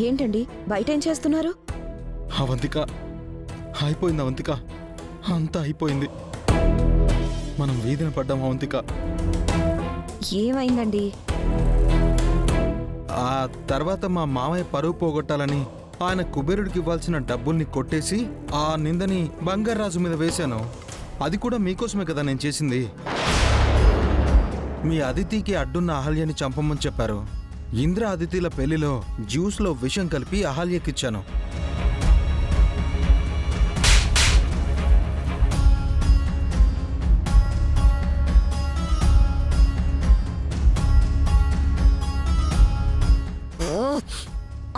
ఏంటండి బయట ఏం చేస్తున్నారు? అవంతిక అయిపోయింది. అవంతిక అంతా అయిపోయింది. మనం వీధిన పడ్డాం. అవంతిక ఏమైందండి? ఆ తర్వాత మా మామయ్య పరువు పోగొట్టాలని ఆయన కుబేరుడికి ఇవ్వాల్సిన డబ్బుల్ని కొట్టేసి ఆ నిందని బంగారాజు మీద వేశాను. అది కూడా మీకోసమే కదా నేను చేసింది. మీ అదితికి అడ్డున్న అహల్యని చంపమని చెప్పారు. ఇంద్ర అదితిల పెళ్లిలో జ్యూస్లో విషం కలిపి అహల్యకిచ్చాను.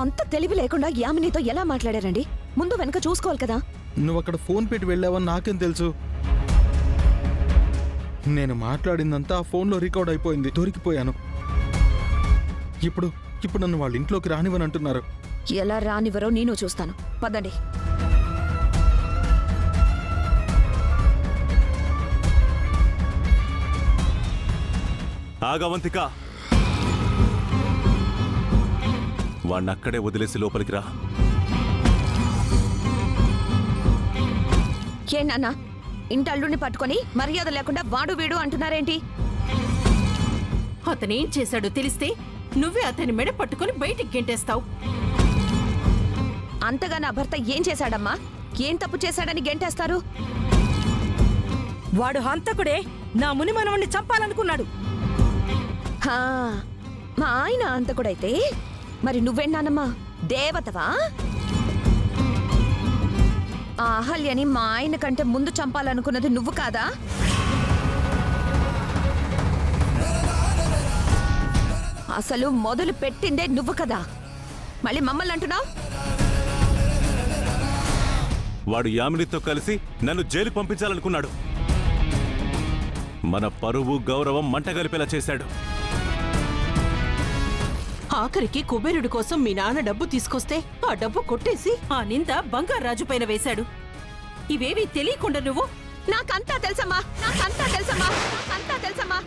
అంత తెలివి లేకుండా యామినితో ఎలా మాట్లాడారండి? ముందు వెనక చూసుకోవాలి కదా. నువ్వు అక్కడ ఫోన్ పెట్టి వెళ్ళావని నాకేం తెలుసు? నేను మాట్లాడిందంతా ఆ ఫోన్లో రికార్డ్ అయిపోయింది. దొరికిపోయాను. ఇప్పుడు నన్ను వాళ్ళ ఇంట్లోకి రానివని అంటున్నారు. ఎలా రానివరో నేను చూస్తాను. పదండి. ఆగవంతిక, వాణ్ణక్కడే వదిలేసి లోపలికి రా. ఏ నాన్న, ఇంటల్లుడిని పట్టుకొని మర్యాద లేకుండా వాడు వీడు అంటున్నారేంటి? అతనేం చేశాడో తెలిస్తే నువ్వే అతని మెడ పట్టుకొని బయటికి గెంటేస్తావు. అంతగా నా భర్త ఏం చేశాడమ్మా? ఏం తప్పు చేశాడని గెంటేస్తారు? వాడు హంతకుడే. నా ముని మనవణ్ణి చంపాలనుకున్నాడు. హా, మా ఆయన అంతకుడైతే మరి నువ్వేంటానమ్మా? దేవతవా? ఆ అహల్యని మా ఆయన కంటే ముందు చంపాలనుకున్నది నువ్వు కాదా? అసలు మొదలు పెట్టిందే నువ్వు కదా, మళ్ళీ మమ్మల్ని అంటున్నావు? వాడు యామినితో కలిసి నన్ను జైలుకు పంపించాలనుకున్నాడు. మన పరువు గౌరవం మంటగలిపేలా చేశాడు. ఆఖరికి కుబేరుడి కోసం మీ నాన్న డబ్బు తీసుకొస్తే ఆ డబ్బు కొట్టేసి ఆ నింద బంగారాజు పైన వేశాడు. ఇవేవీ తెలియకుండా నువ్వు నాకంతా తెలుసమ్మా, నాకంతా తెలుసమ్మా, నాకంతా తెలుసమ్మా.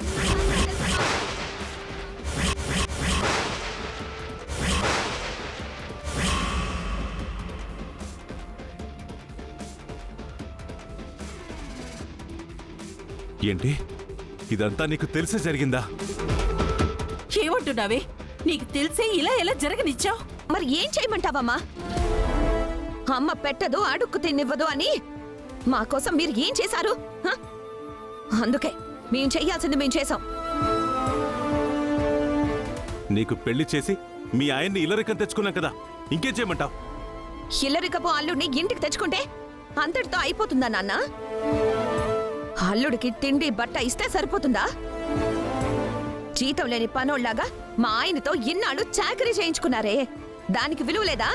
ఏంటి, ఇదంతా నీకు తెలిసే జరిగిందా? ఏమంటున్నావే? నీకు తెలిసే ఇలా ఎలా జరగనిచ్చావు? మరి ఏం చేయమంటావమ్మా? అమ్మ పెట్టదు అడుక్కు తిన్నివ్వదు అని మా కోసం మీరు ఏం చేశారు? అందుకే మేం చెయ్యాల్సింది మేం చేశాం. నీకు పెళ్లి చేసి మీ ఆయన్ని ఇల్లరికం తెచ్చుకున్నాం కదా, ఇంకేం చేయమంటావు? ఇల్లరికపు అల్లుడిని ఇంటికి తెచ్చుకుంటే అంతటితో అయిపోతుందా నాన్న? అల్లుడికి తిండి బట్ట ఇస్తే సరిపోతుందా? జీతం లేని పనోళ్లాగా మా ఆయనతో ఇన్నాళ్ళు చాకరీ చేయించుకున్నారే, దానికి విలువ లేదా?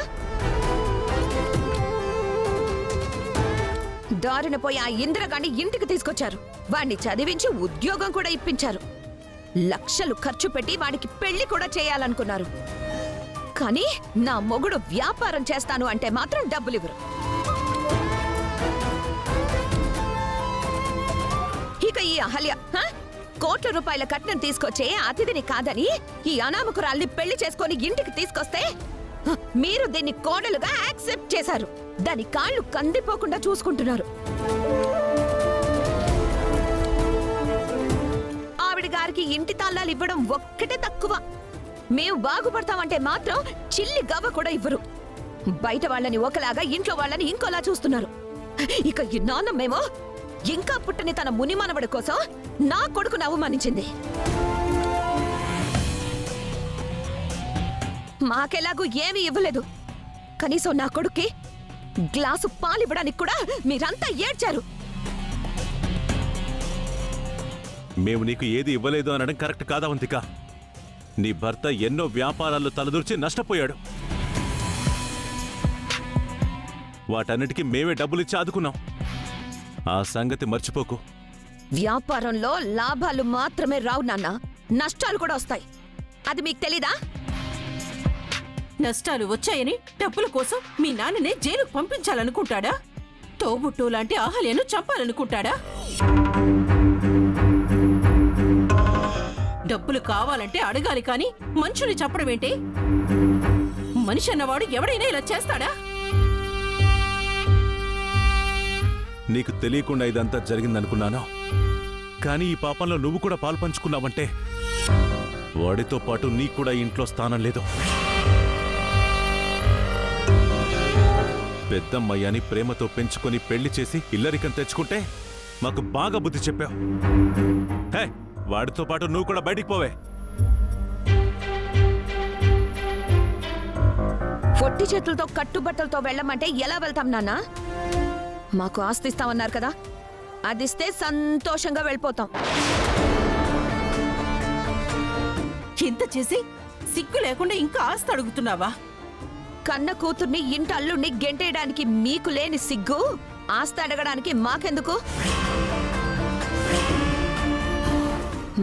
దారిన పోయి ఆ ఇంద్రగాన్ని ఇంటికి తీసుకొచ్చారు. వాణ్ణి చదివించి ఉద్యోగం కూడా ఇప్పించారు. లక్షలు ఖర్చు పెట్టి వాడికి పెళ్లి కూడా చేయాలనుకున్నారు. కానీ నా మొగుడు వ్యాపారం చేస్తాను అంటే మాత్రం డబ్బులివ్వరు. ఇక ఈ అహల్య కోట్ల రూపాయల కట్నం తీసుకొచ్చే అతిథిని కాదని ఈ అనామకురాల్ని పెళ్లి చేసుకొని ఇంటికి తీసుకొస్తే మీరు దీన్ని కోడలుగా యాక్సెప్ట్ చేశారు. దాని కాళ్ళు కందిపోకుండా చూసుకుంటున్నారు. ఆవిడ గారికి ఇంటి తాళాలు ఇవ్వడం ఒక్కటే తక్కువ. మేము బాగుపడతామంటే మాత్రం చిల్లి గవ్వ కూడా ఇవ్వరు. బయట వాళ్ళని ఒకలాగా, ఇంట్లో వాళ్ళని ఇంకోలా చూస్తున్నారు. ఇక ఈ నాన్నమేమో ఇంకా పుట్టని తన ముని మనవడి కోసం నా కొడుకును అవమానించింది. మాకెలాగూ ఏమీ ఇవ్వలేదు. కనీసం నా కొడుక్కి గ్లాసు పాలివ్వడానికి కూడా మీరంతా ఏడ్చారు. మేము నీకు ఏది ఇవ్వలేదు అనడం కరెక్ట్ కాదా వంతిక? నీ భర్త ఎన్నో వ్యాపారాల్లో తలదూర్చి నష్టపోయాడు. వాటన్నిటికీ మేమే డబ్బులిచ్చి ఆదుకున్నాం. ఆ సంగతి మర్చిపోకు. వ్యాపారంలో లాభాలు మాత్రమే రావు నాన్న, నష్టాలు కూడా వస్తాయి. అది మీకు తెలీదా? నష్టాలు వచ్చాయని డబ్బుల కోసం మీ నాన్ననే జైలుకు పంపించాలనుకుంటాడా? తోబుట్టు లాంటి అహల్యను చంపాలనుకుంటాడా? డబ్బులు కావాలంటే అడగాలి కాని మనుషుని చంపడమేంటి? మనిషి అన్నవాడు ఎవడైనా ఇలా చేస్తాడా? నీకు తెలియకుండా ఇదంతా జరిగిందనుకున్నాను, కానీ ఈ పాపంలో నువ్వు కూడా పాలు పంచుకున్నావంటే వాడితో పాటు నీకు కూడా ఇంట్లో స్థానం లేదు. పెద్దమ్మయ్యని ప్రేమతో పెంచుకొని పెళ్లి చేసి ఇల్లరికం తెచ్చుకుంటే మాకు బాగా బుద్ధి చెప్పావు. హే, వాడితో పాటు నువ్వు కూడా బయటికి పోవే. పొట్టి చేతులతో కట్టుబట్టలతో వెళ్ళమంటే ఎలా వెళ్తాం నాన్నా? మాకు ఆస్తి ఇస్తామన్నారు కదా, అదిస్తే సంతోషంగా వెళ్ళిపోతాం. ఇంత చేసి సిగ్గు లేకుండా ఇంకా ఆస్తి అడుగుతున్నావా? కన్న కూతుర్ని ఇంటి అల్లుడిని గెంటేయడానికి మీకు లేని సిగ్గు ఆస్తి అడగడానికి మాకెందుకు?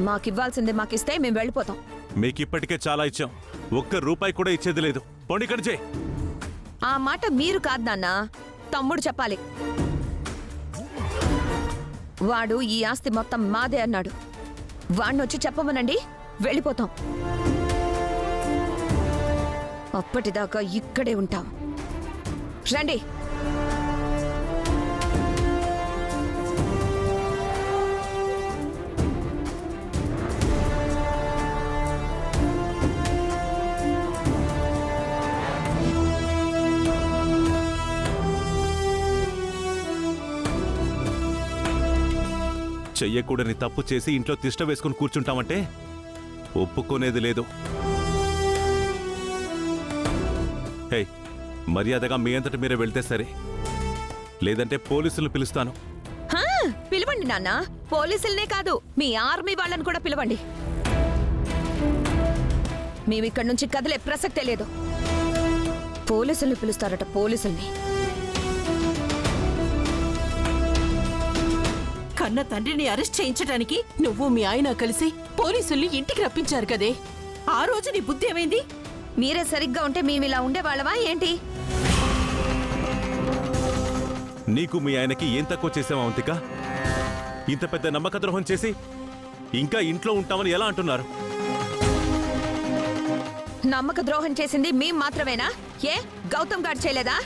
మాకివ్వాల్సింది మాకిస్తే మేము వెళ్ళిపోతాం. మీకిప్పటికే చాలా ఇచ్చాం, ఒక్క రూపాయి కూడా ఇచ్చేది లేదు. పోండి ఇక్కడి నుంచి. ఆ మాట మీరు కాదు నాన్న, తమ్ముడు చెప్పాలి. వాడు ఈ ఆస్తి మొత్తం మాదే అన్నాడు. వాణ్ణొచ్చి చెప్పమనండి, వెళ్ళిపోతాం. అప్పటిదాకా ఇక్కడే ఉంటాం. రండి. చెయ్యకూడని తప్పు చేసి ఇంట్లో తిష్ట వేసుకుని కూర్చుంటామంటే ఒప్పుకోనేది లేదు. హే, మర్యాదగా మీ అంతటి మీరే వెళ్తే సరే, లేదంటే పోలీసులు పిలుస్తాను. హా, పిలవండి నాన్న. పోలీసులనే కాదు, మీ ఆర్మీ వాళ్ళని కూడా పిలవండి. మేమిక్కడి నుంచి కదిలే ప్రసక్తే లేదు. పోలీసుల్ని పిలుస్తారట, పోలీసుల్ని. కన్న తండ్రిని అరెస్ట్ చేయించడానికి నువ్వు మీ ఆయన కలిసి పోలీసుల్ని ఇంటికి రప్పించారు కదే, ఆ రోజు నీ బుద్ధి ఏమైంది? మీరే సరిగ్గా ఉంటే మేమిలా ఉండేవాళ్ళవా ఏంటి? నీకు మీ ఆయనకి ఏం తక్కువ చేసావా అవంతిక? ఇంత పెద్ద నమ్మక ద్రోహం చేసి ఇంకా ఇంట్లో ఉంటామని ఎలా అంటున్నారు? నమ్మక ద్రోహం చేసింది మేం మాత్రమేనా? ఏ గౌతమ్ గారు చేయలేదా?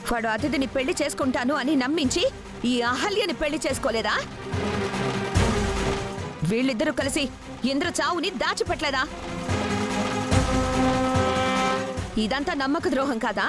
వాడు అతిథిని పెళ్లి చేసుకుంటాను అని నమ్మించి ఈ అహల్యని పెళ్లి చేసుకోలేదా? వీళ్ళిద్దరూ కలిసి ఇంద్ర చావుని దాచిపెట్టలేదా? ఇదంతా నమ్మక ద్రోహం కాదా?